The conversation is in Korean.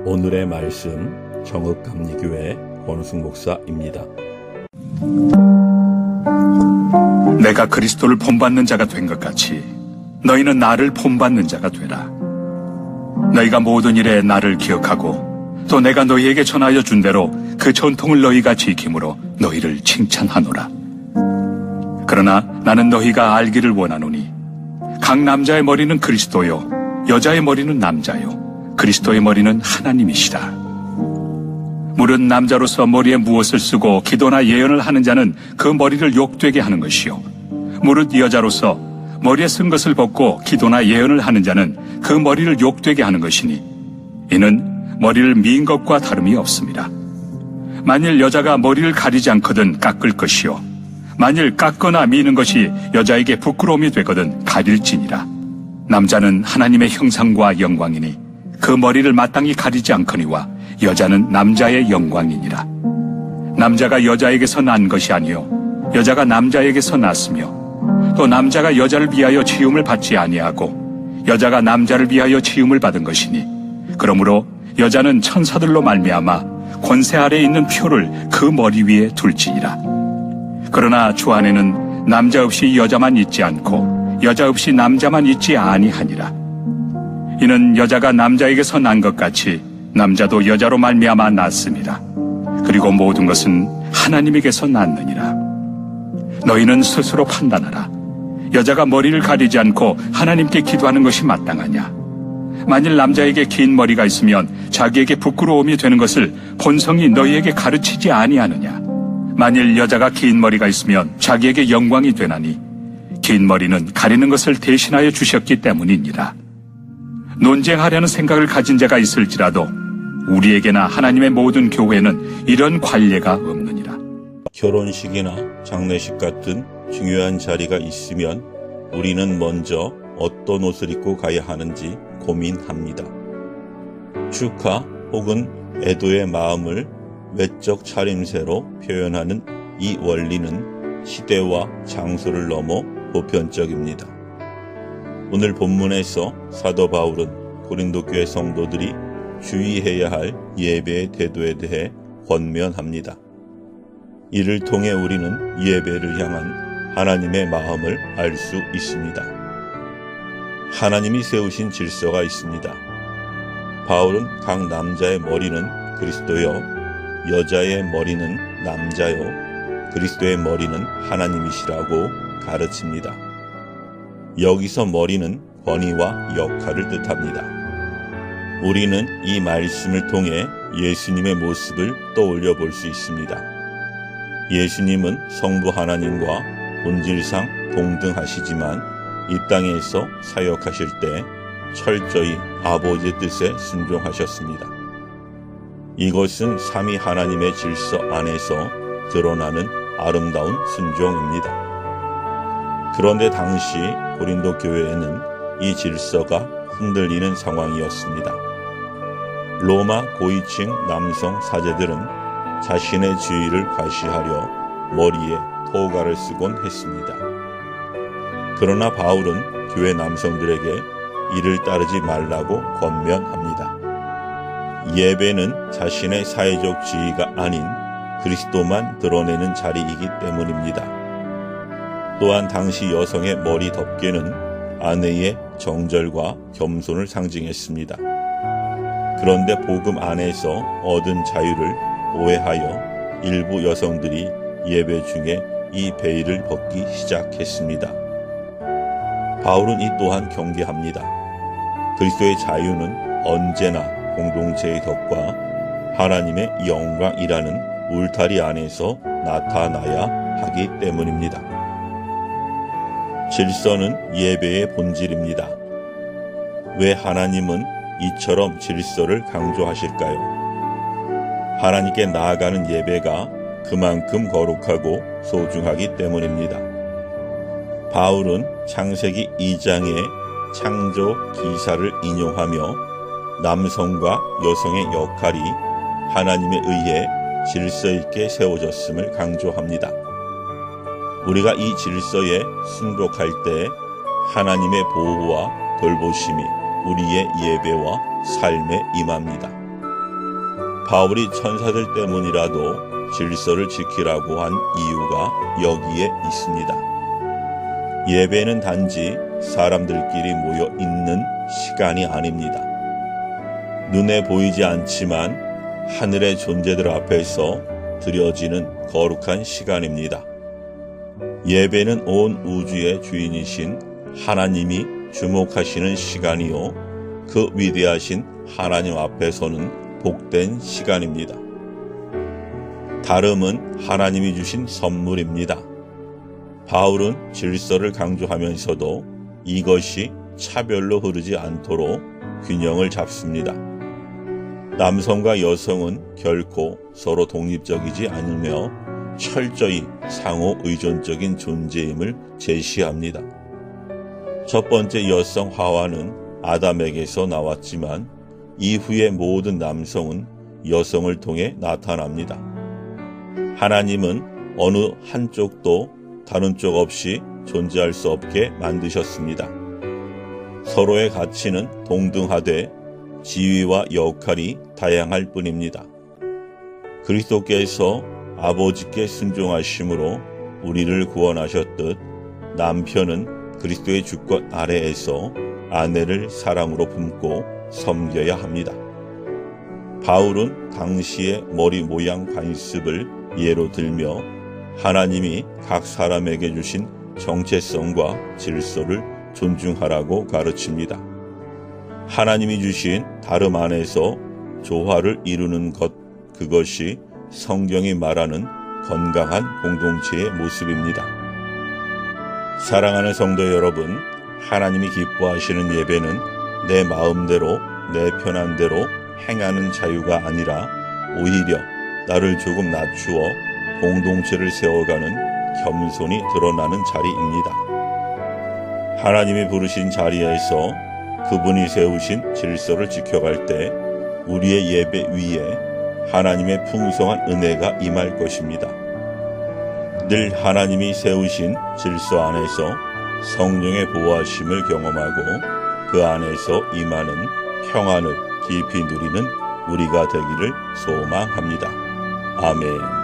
오늘의 말씀 정읍감리교회 권우승 목사입니다. 내가 그리스도를 본받는 자가 된 것 같이 너희는 나를 본받는 자가 되라. 너희가 모든 일에 나를 기억하고 또 내가 너희에게 전하여 준 대로 그 전통을 너희가 지킴으로 너희를 칭찬하노라. 그러나 나는 너희가 알기를 원하노니 각 남자의 머리는 그리스도요 여자의 머리는 남자요 그리스도의 머리는 하나님이시라. 무릇 남자로서 머리에 무엇을 쓰고 기도나 예언을 하는 자는 그 머리를 욕되게 하는 것이요 무릇 여자로서 머리에 쓴 것을 벗고 기도나 예언을 하는 자는 그 머리를 욕되게 하는 것이니 이는 머리를 미인 것과 다름이 없습니다. 만일 여자가 머리를 가리지 않거든 깎을 것이요 만일 깎거나 미는 것이 여자에게 부끄러움이 되거든 가릴지니라. 남자는 하나님의 형상과 영광이니 그 머리를 마땅히 가리지 않거니와 여자는 남자의 영광이니라. 남자가 여자에게서 난 것이 아니요 여자가 남자에게서 났으며 또 남자가 여자를 위하여 지음을 받지 아니하고 여자가 남자를 위하여 지음을 받은 것이니 그러므로 여자는 천사들로 말미암아 권세 아래에 있는 표를 그 머리 위에 둘지니라. 그러나 주 안에는 남자 없이 여자만 있지 않고 여자 없이 남자만 있지 아니하니라. 이는 여자가 남자에게서 난 것 같이 남자도 여자로 말미암아 났습니다. 그리고 모든 것은 하나님에게서 났느니라. 너희는 스스로 판단하라. 여자가 머리를 가리지 않고 하나님께 기도하는 것이 마땅하냐? 만일 남자에게 긴 머리가 있으면 자기에게 부끄러움이 되는 것을 본성이 너희에게 가르치지 아니하느냐? 만일 여자가 긴 머리가 있으면 자기에게 영광이 되나니 긴 머리는 가리는 것을 대신하여 주셨기 때문이니라. 논쟁하려는 생각을 가진 자가 있을지라도 우리에게나 하나님의 모든 교회는 이런 관례가 없느니라. 결혼식이나 장례식 같은 중요한 자리가 있으면 우리는 먼저 어떤 옷을 입고 가야 하는지 고민합니다. 축하 혹은 애도의 마음을 외적 차림새로 표현하는 이 원리는 시대와 장소를 넘어 보편적입니다. 오늘 본문에서 사도 바울은 고린도 교회 성도들이 주의해야 할 예배의 태도에 대해 권면합니다. 이를 통해 우리는 예배를 향한 하나님의 마음을 알 수 있습니다. 하나님이 세우신 질서가 있습니다. 바울은 각 남자의 머리는 그리스도요, 여자의 머리는 남자요, 그리스도의 머리는 하나님이시라고 가르칩니다. 여기서 머리는 권위와 역할을 뜻합니다. 우리는 이 말씀을 통해 예수님의 모습을 떠올려 볼 수 있습니다. 예수님은 성부 하나님과 본질상 동등하시지만 이 땅에서 사역하실 때 철저히 아버지의 뜻에 순종하셨습니다. 이것은 삼위 하나님의 질서 안에서 드러나는 아름다운 순종입니다. 그런데 당시 고린도 교회에는 이 질서가 흔들리는 상황이었습니다. 로마 고위층 남성 사제들은 자신의 지위를 과시하려 머리에 토가를 쓰곤 했습니다. 그러나 바울은 교회 남성들에게 이를 따르지 말라고 권면합니다. 예배는 자신의 사회적 지위가 아닌 그리스도만 드러내는 자리이기 때문입니다. 또한 당시 여성의 머리 덮개는 아내의 정절과 겸손을 상징했습니다. 그런데 복음 안에서 얻은 자유를 오해하여 일부 여성들이 예배 중에 이 베일을 벗기 시작했습니다. 바울은 이 또한 경계합니다. 그리스도의 자유는 언제나 공동체의 덕과 하나님의 영광이라는 울타리 안에서 나타나야 하기 때문입니다. 질서는 예배의 본질입니다. 왜 하나님은 이처럼 질서를 강조하실까요? 하나님께 나아가는 예배가 그만큼 거룩하고 소중하기 때문입니다. 바울은 창세기 2장의 창조 기사를 인용하며 남성과 여성의 역할이 하나님에 의해 질서 있게 세워졌음을 강조합니다. 우리가 이 질서에 순복할 때 하나님의 보호와 돌보심이 우리의 예배와 삶에 임합니다. 바울이 천사들 때문이라도 질서를 지키라고 한 이유가 여기에 있습니다. 예배는 단지 사람들끼리 모여 있는 시간이 아닙니다. 눈에 보이지 않지만 하늘의 존재들 앞에서 드려지는 거룩한 시간입니다. 예배는 온 우주의 주인이신 하나님이 주목하시는 시간이요, 그 위대하신 하나님 앞에서는 복된 시간입니다. 다름은 하나님이 주신 선물입니다. 바울은 질서를 강조하면서도 이것이 차별로 흐르지 않도록 균형을 잡습니다. 남성과 여성은 결코 서로 독립적이지 않으며 철저히 상호 의존적인 존재임을 제시합니다. 첫 번째 여성 하와는 아담에게서 나왔지만 이후의 모든 남성은 여성을 통해 나타납니다. 하나님은 어느 한쪽도 다른 쪽 없이 존재할 수 없게 만드셨습니다. 서로의 가치는 동등하되 지위와 역할이 다양할 뿐입니다. 그리스도께서 아버지께 순종하심으로 우리를 구원하셨듯 남편은 그리스도의 주권 아래에서 아내를 사랑으로 품고 섬겨야 합니다. 바울은 당시의 머리 모양 관습을 예로 들며 하나님이 각 사람에게 주신 정체성과 질서를 존중하라고 가르칩니다. 하나님이 주신 다름 안에서 조화를 이루는 것, 그것이 성경이 말하는 건강한 공동체의 모습입니다. 사랑하는 성도 여러분, 하나님이 기뻐하시는 예배는 내 마음대로, 내 편한대로 행하는 자유가 아니라 오히려 나를 조금 낮추어 공동체를 세워가는 겸손이 드러나는 자리입니다. 하나님이 부르신 자리에서 그분이 세우신 질서를 지켜갈 때 우리의 예배 위에 하나님의 풍성한 은혜가 임할 것입니다. 늘 하나님이 세우신 질서 안에서 성령의 보호하심을 경험하고 그 안에서 임하는 평안을 깊이 누리는 우리가 되기를 소망합니다. 아멘.